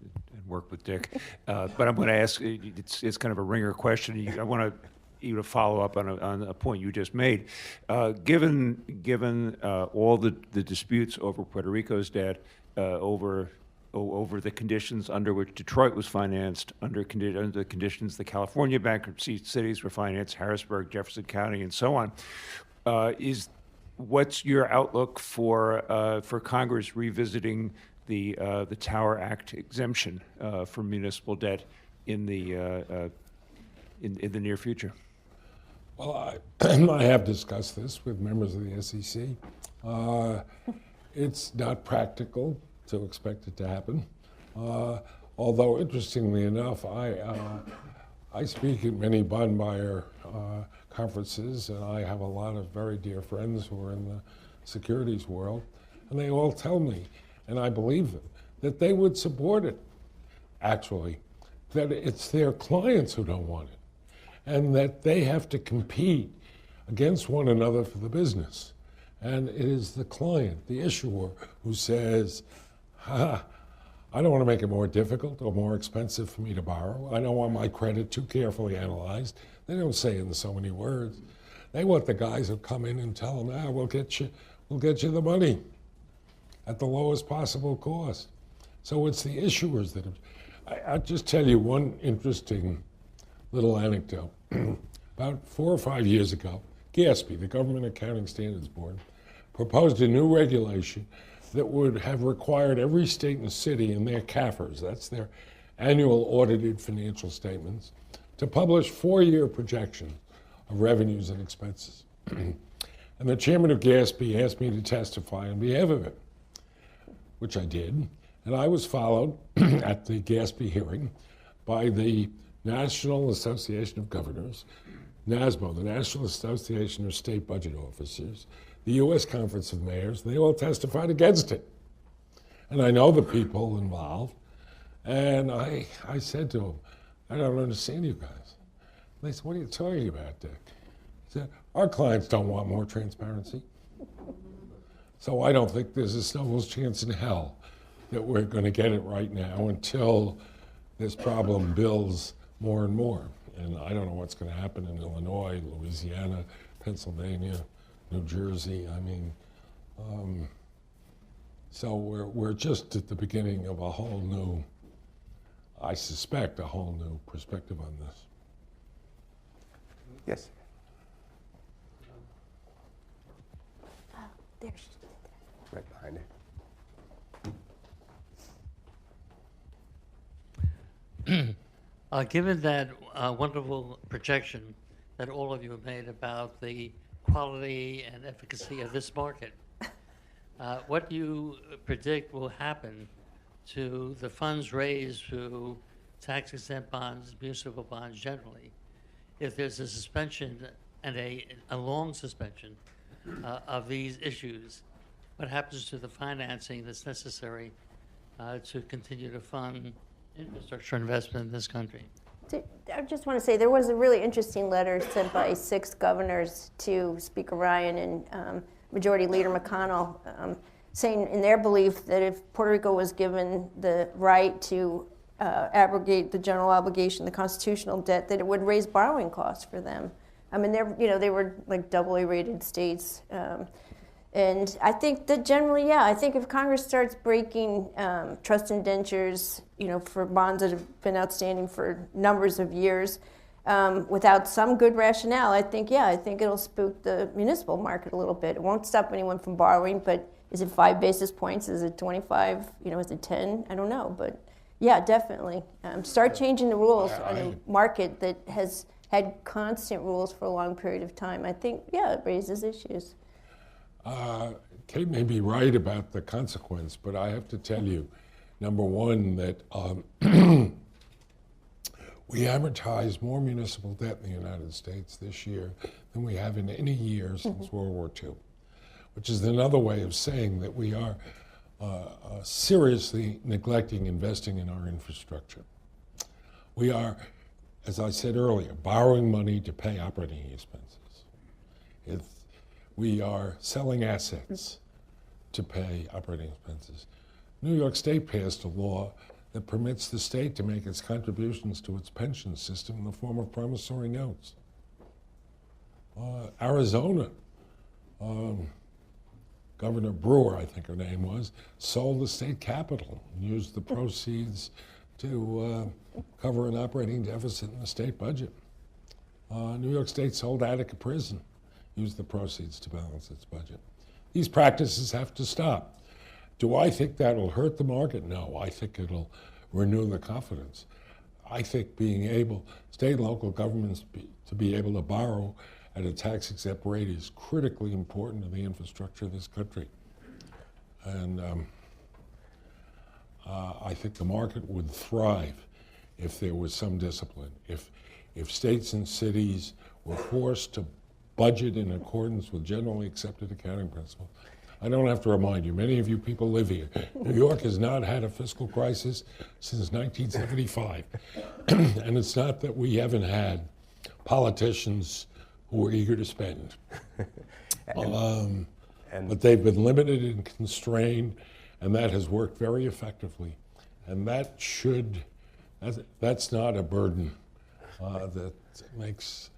work with Dick. But I'm going to ask, it's kind of a ringer question. I want you to follow up on a point you just made. Given all the disputes over Puerto Rico's debt, over the conditions under which Detroit was financed, under the conditions the California bankruptcy cities were financed, Harrisburg, Jefferson County, and so on, what's your outlook for Congress revisiting the Tower Act exemption for municipal debt in the near future? Well, I have discussed this with members of the SEC. It's not practical to expect it to happen. Although, interestingly enough, I speak at many bond buyer conferences, and I have a lot of very dear friends who are in the securities world, and they all tell me, and I believe them, that they would support it, actually, that it's their clients who don't want it, and that they have to compete against one another for the business. And it is the client, the issuer, who says, I don't want to make it more difficult or more expensive for me to borrow. I don't want my credit too carefully analyzed. They don't say it in so many words. They want the guys who come in and tell them, we'll get you the money at the lowest possible cost. So it's the issuers that have, I'll just tell you one interesting little anecdote. About 4 or 5 years ago, GASB, the Government Accounting Standards Board, proposed a new regulation that would have required every state and city in their CAFRs, that's their annual audited financial statements, to publish 4-year projections of revenues and expenses. And the chairman of GASB asked me to testify on behalf of it, which I did. And I was followed at the GASB hearing by the National Association of Governors, NASMO, the National Association of State Budget Officers, the U.S. Conference of Mayors. They all testified against it. And I know the people involved. And I said to them, I don't understand you guys. They said, what are you talking about, Dick? I said, our clients don't want more transparency. So I don't think there's a snowball's chance in hell that we're going to get it right now until this problem builds more and more. And I don't know what's going to happen in Illinois, Louisiana, Pennsylvania, New Jersey. I mean, so we're just at the beginning of a whole new, I suspect, a whole new perspective on this. Yes. There she is. Right behind you. Given that wonderful projection that all of you have made about the quality and efficacy of this market, what do you predict will happen to the funds raised through tax-exempt bonds, municipal bonds generally, if there's a suspension and a long suspension of these issues? What happens to the financing that's necessary to continue to fund infrastructure investment in this country? I just want to say there was a really interesting letter sent by 6 governors to Speaker Ryan and Majority Leader McConnell, saying in their belief that if Puerto Rico was given the right to abrogate the general obligation, the constitutional debt, that it would raise borrowing costs for them. I mean, they were like AA rated states. And I think that generally, yeah, I think if Congress starts breaking trust indentures, for bonds that have been outstanding for numbers of years, without some good rationale, I think it'll spook the municipal market a little bit. It won't stop anyone from borrowing, but is it 5 basis points? Is it 25? Is it 10? I don't know, but yeah, definitely. Start changing the rules on a market that has had constant rules for a long period of time. I think, yeah, it raises issues. Kate may be right about the consequence, but I have to tell you, number one, that we amortized more municipal debt in the United States this year than we have in any year since World War II, which is another way of saying that we are seriously neglecting investing in our infrastructure. We are, as I said earlier, borrowing money to pay operating expenses. We are selling assets to pay operating expenses. New York State passed a law that permits the state to make its contributions to its pension system in the form of promissory notes. Arizona, Governor Brewer, I think her name was, sold the state capitol and used the proceeds to cover an operating deficit in the state budget. New York State sold Attica Prison, used the proceeds to balance its budget. These practices have to stop. Do I think that'll hurt the market? No, I think it'll renew the confidence. I think state and local governments to be able to borrow at a tax-exempt rate is critically important to the infrastructure of this country. And I think the market would thrive if there was some discipline. If states and cities were forced to budget in accordance with generally accepted accounting principles. I don't have to remind you, many of you people live here. New York has not had a fiscal crisis since 1975. And it's not that we haven't had politicians who are eager to spend. But they've been limited and constrained, and that has worked very effectively. And that's not a burden that makes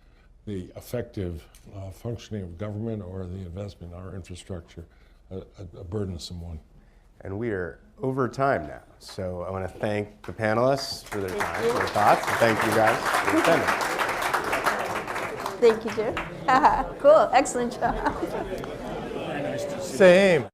the effective functioning of government or the investment in our infrastructure a burdensome one. And we are over time now. So I want to thank the panelists for their time, for their thoughts, and thank you guys for attending. Thank you, Jim. Cool, excellent job. Same.